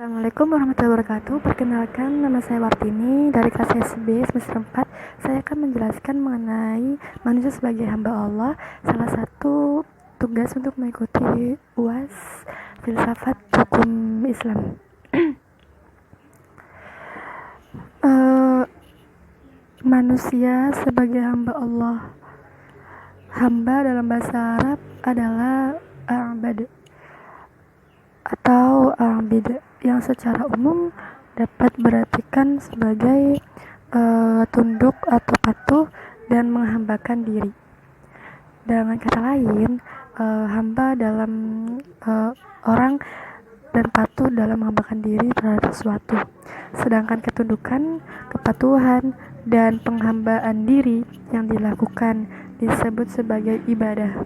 Assalamualaikum warahmatullahi wabarakatuh. Perkenalkan, nama saya Wartini dari kelas SB semester 4. Saya akan menjelaskan mengenai manusia sebagai hamba Allah. Salah satu tugas untuk mengikuti UAS filsafat hukum Islam. Manusia sebagai hamba Allah. Hamba dalam bahasa Arab adalah abad atau abid, yang secara umum dapat berartikan sebagai tunduk atau patuh dan menghambakan diri. Dengan kata lain, hamba dalam orang dan patuh dalam menghambakan diri terhadap sesuatu. Sedangkan ketundukan, kepatuhan, dan penghambaan diri yang dilakukan disebut sebagai ibadah.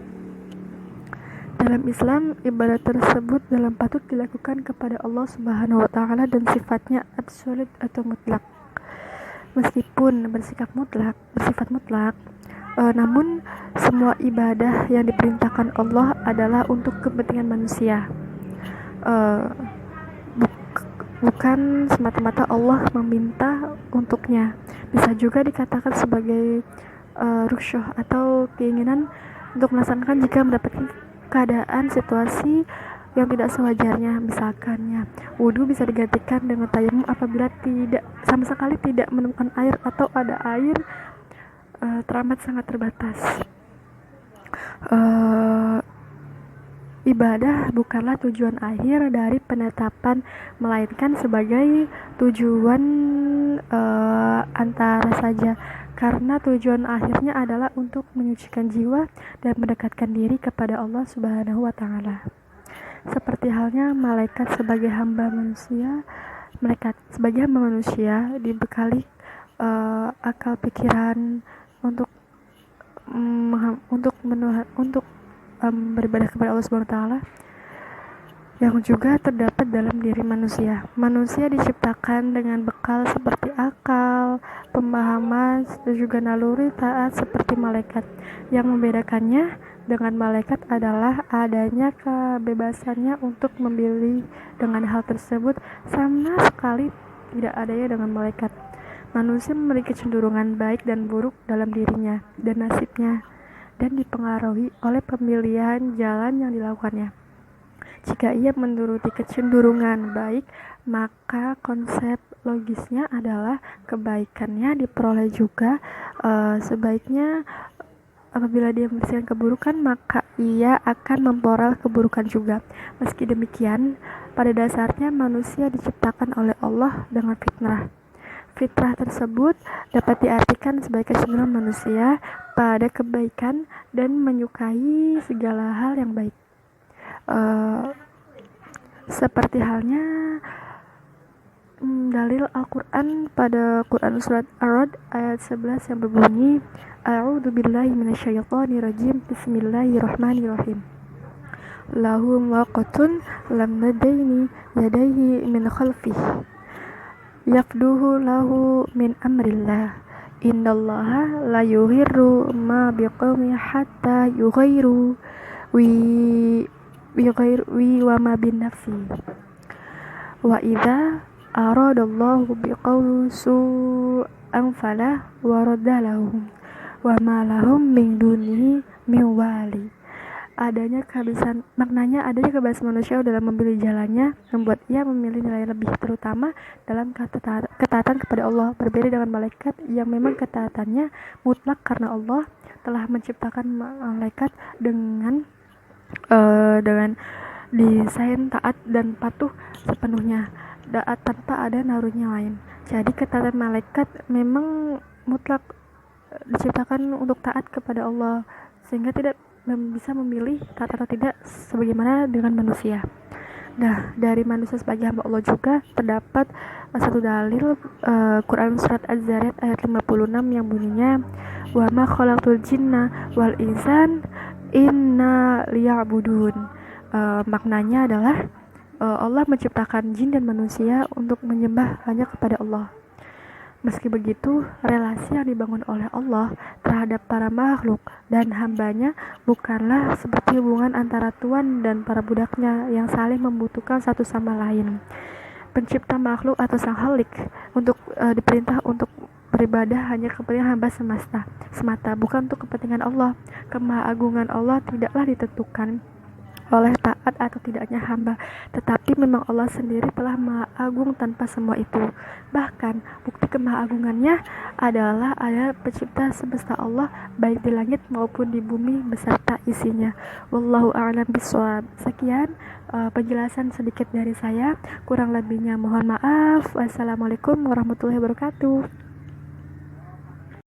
Dalam Islam, ibadah tersebut dalam patut dilakukan kepada Allah Subhanahu wa Ta'ala dan sifatnya absolut atau mutlak. Meskipun bersifat mutlak, namun semua ibadah yang diperintahkan Allah adalah untuk kepentingan manusia. Bukan semata-mata Allah meminta untuknya. Bisa juga dikatakan sebagai rusyuh atau keinginan untuk melaksanakan jika mendapatkan keadaan situasi yang tidak sewajarnya. Misalkannya, wudhu bisa digantikan dengan tayamum apabila sama sekali tidak menemukan air atau ada air teramat sangat terbatas. Ibadah bukanlah tujuan akhir dari penetapan, melainkan sebagai tujuan antara saja, karena tujuan akhirnya adalah untuk menyucikan jiwa dan mendekatkan diri kepada Allah Subhanahu wa Ta'ala. Seperti halnya malaikat sebagai hamba manusia, dibekali akal pikiran untuk beribadah kepada Allah Subhanahu wa Ta'ala, yang juga terdapat dalam diri manusia. Manusia diciptakan dengan bekal seperti akal, pemahaman, dan juga naluri taat seperti malaikat. Yang membedakannya dengan malaikat adalah adanya kebebasannya untuk memilih. Dengan hal tersebut sama sekali tidak adanya dengan malaikat. Manusia memiliki kecenderungan baik dan buruk dalam dirinya dan nasibnya, dan dipengaruhi oleh pemilihan jalan yang dilakukannya. Jika ia menuruti kecenderungan baik, maka konsep logisnya adalah kebaikannya diperoleh juga. Sebaiknya apabila dia membersihkan keburukan, maka ia akan memperoleh keburukan juga. Meski demikian, pada dasarnya manusia diciptakan oleh Allah dengan fitrah. Fitrah tersebut dapat diartikan sebagai kecenderungan manusia pada kebaikan dan menyukai segala hal yang baik. Seperti halnya dalil Al-Quran pada Quran surat Ar-Ra'd ayat 11 yang berbunyi, A'udzu billahi minasyaitonir rajim, Bismillahirrahmanirrahim. Lahu waqtun lam nadaini yadaihi min khalfihi yafduhu lahu min amrillah. Innallaha la yughirru ma biqaumin hatta yughayyiru wa ma bin nafsi. Wa idza aradallahu biqaumin su'an fala warada lahum wa ma lahum min dunihi min wali. Maknanya adanya kebebasan manusia dalam memilih jalannya membuat ia memilih nilai lebih, terutama dalam ketaatan kepada Allah, berbeda dengan malaikat yang memang ketaatannya mutlak karena Allah telah menciptakan malaikat dengan desain taat dan patuh sepenuhnya, tanpa ada nalurinya lain. Jadi ketaatan malaikat memang mutlak diciptakan untuk taat kepada Allah, sehingga tidak bisa memilih taat atau tidak sebagaimana dengan manusia. Nah, dari manusia sebagai hamba Allah juga terdapat satu dalil Quran surat Az-Zariyat ayat 56 yang bunyinya, wa ma khalaqtul jinna wal insan inna liya'budun. Maknanya adalah Allah menciptakan jin dan manusia untuk menyembah hanya kepada Allah. Meski begitu, relasi yang dibangun oleh Allah terhadap para makhluk dan hambanya bukanlah seperti hubungan antara tuan dan para budaknya yang saling membutuhkan satu sama lain. pencipta makhluk atau sang Khalik untuk diperintah untuk beribadah hanya kepentingan hamba semata, bukan untuk kepentingan Allah. Kemahagungan Allah tidaklah ditentukan oleh taat atau tidaknya hamba, tetapi memang Allah sendiri telah maha agung tanpa semua itu. Bahkan bukti kemahagungannya adalah ada pencipta semesta Allah baik di langit maupun di bumi beserta isinya. Wallahu a'lam bishawab. Sekian penjelasan sedikit dari saya, kurang lebihnya mohon maaf. Wassalamualaikum warahmatullahi wabarakatuh.